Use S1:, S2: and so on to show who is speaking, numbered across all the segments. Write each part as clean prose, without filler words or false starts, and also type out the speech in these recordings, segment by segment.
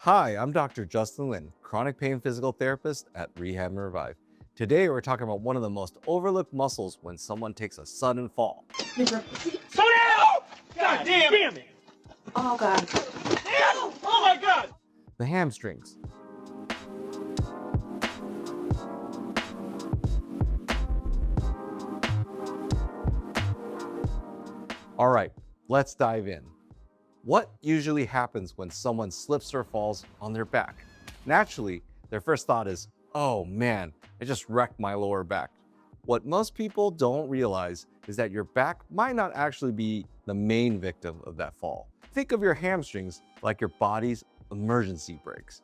S1: Hi, I'm Dr. Justin Lin, chronic pain physical therapist at Rehab and Revive. Today, we're talking about one of the most overlooked muscles when someone takes a sudden fall.
S2: Slow down! God damn it!
S3: Oh God.
S2: Damn! Oh my God!
S1: The hamstrings. All right, let's dive in. What usually happens when someone slips or falls on their back? Naturally, their first thought is, oh man, I just wrecked my lower back. What most people don't realize is that your back might not actually be the main victim of that fall. Think of your hamstrings like your body's emergency brakes.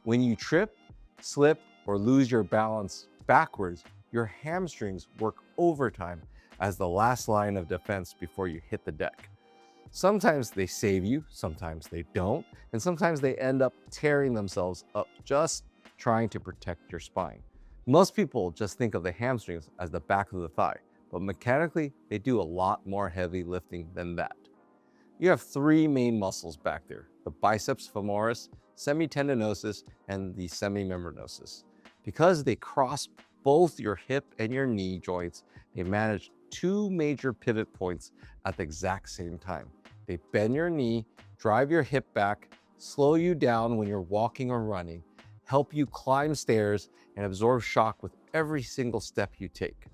S1: When you trip, slip, or lose your balance backwards, your hamstrings work overtime as the last line of defense before you hit the deck. Sometimes they save you, sometimes they don't, and sometimes they end up tearing themselves up just trying to protect your spine. Most people just think of the hamstrings as the back of the thigh, but mechanically, they do a lot more heavy lifting than that. You have three main muscles back there: the biceps femoris, semitendinosus, and the semimembranosus. Because they cross both your hip and your knee joints, they manage two major pivot points at the exact same time. They bend your knee, drive your hip back, slow you down when you're walking or running, help you climb stairs, and absorb shock with every single step you take.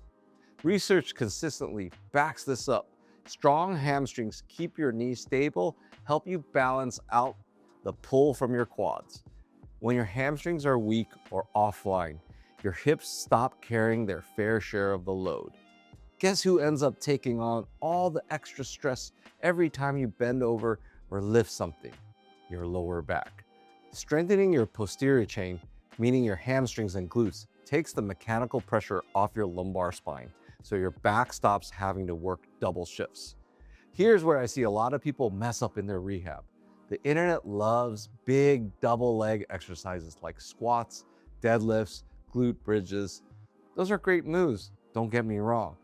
S1: Research consistently backs this up. Strong hamstrings keep your knees stable, help you balance out the pull from your quads. When your hamstrings are weak or offline, your hips stop carrying their fair share of the load. Guess who ends up taking on all the extra stress every time you bend over or lift something? Your lower back. Strengthening your posterior chain, meaning your hamstrings and glutes, takes the mechanical pressure off your lumbar spine, so your back stops having to work double shifts. Here's where I see a lot of people mess up in their rehab. The internet loves big double leg exercises like squats, deadlifts, glute bridges. Those are great moves, don't get me wrong.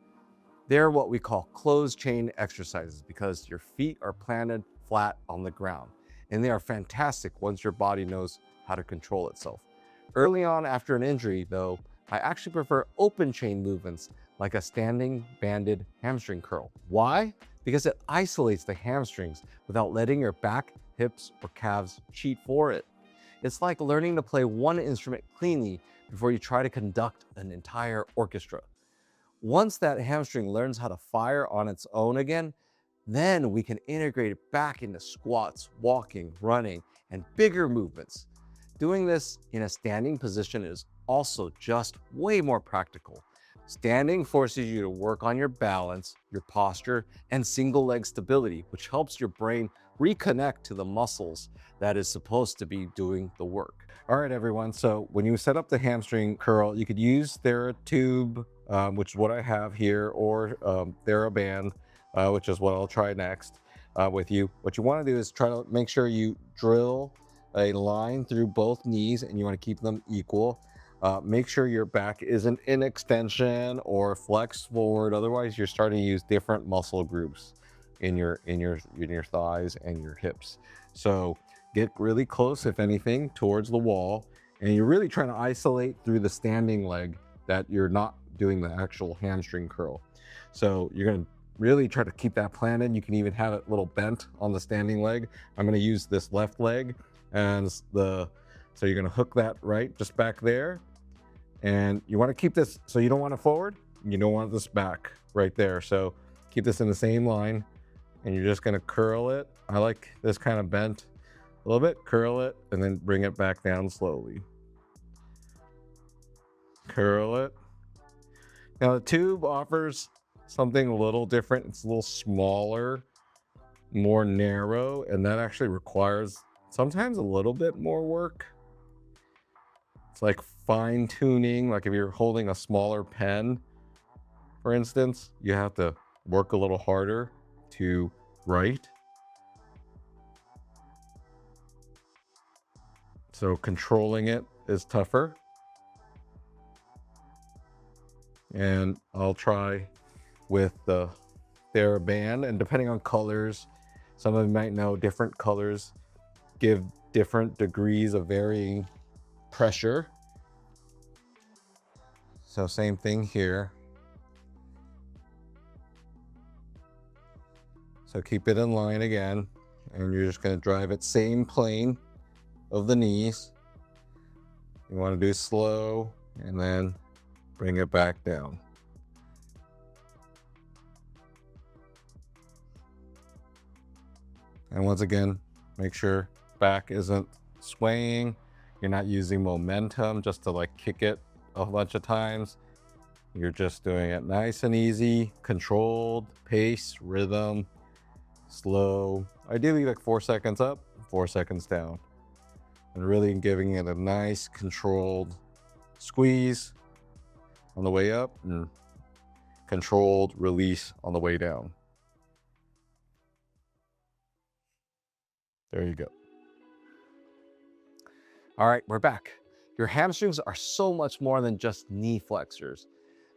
S1: They're what we call closed chain exercises because your feet are planted flat on the ground, and they are fantastic once your body knows how to control itself. Early on after an injury, though, I actually prefer open chain movements like a standing banded hamstring curl. Why? Because it isolates the hamstrings without letting your back, hips, or calves cheat for it. It's like learning to play one instrument cleanly before you try to conduct an entire orchestra. Once that hamstring learns how to fire on its own again, then we can integrate it back into squats, walking, running, and bigger movements. Doing this in a standing position is also just way more practical. Standing forces you to work on your balance, your posture, and single leg stability, which helps your brain reconnect to the muscles that is supposed to be doing the work. All right, everyone. So when you set up the hamstring curl, you could use TheraTube, which is what I have here, or TheraBand, which is what I'll try next with you. What you want to do is try to make sure you drill a line through both knees, and you want to keep them equal. Make sure your back isn't in extension or flexed forward. Otherwise, you're starting to use different muscle groups in your thighs and your hips. So get really close, if anything, towards the wall, and you're really trying to isolate through the standing leg that you're not doing the actual hamstring curl. So you're going to really try to keep that planted. You can even have it a little bent on the standing leg. I'm going to use this left leg, and so you're going to hook that right just back there, and you want to keep this, so you don't want it forward, you don't want this back right there. So keep this in the same line, and you're just going to curl it. I like this kind of bent a little bit. Curl it and then bring it back down slowly. Curl it. Now the tube offers something a little different. It's a little smaller, more narrow, and that actually requires sometimes a little bit more work. It's like fine tuning. Like if you're holding a smaller pen, for instance, you have to work a little harder to write. So controlling it is tougher. And I'll try with the TheraBand, and depending on colors, some of you might know different colors give different degrees of varying pressure. So same thing here. So keep it in line again, and you're just going to drive it same plane of the knees. You want to do slow and then bring it back down. And once again, make sure back isn't swaying. You're not using momentum just to like kick it a bunch of times. You're just doing it nice and easy, controlled, pace, rhythm, slow. Ideally like 4 seconds up, 4 seconds down. And really giving it a nice controlled squeeze on the way up and controlled release on the way down. There you go. All right, we're back. Your hamstrings are so much more than just knee flexors.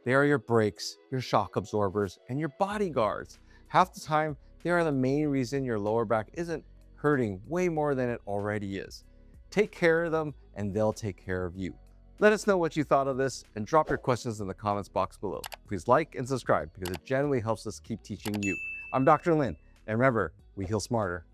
S1: They are your brakes, your shock absorbers, and your bodyguards. Half the time, they are the main reason your lower back isn't hurting way more than it already is. Take care of them, and they'll take care of you. Let us know what you thought of this, and drop your questions in the comments box below. Please like and subscribe because it genuinely helps us keep teaching you. I'm Dr. Lin, and remember, we heal smarter.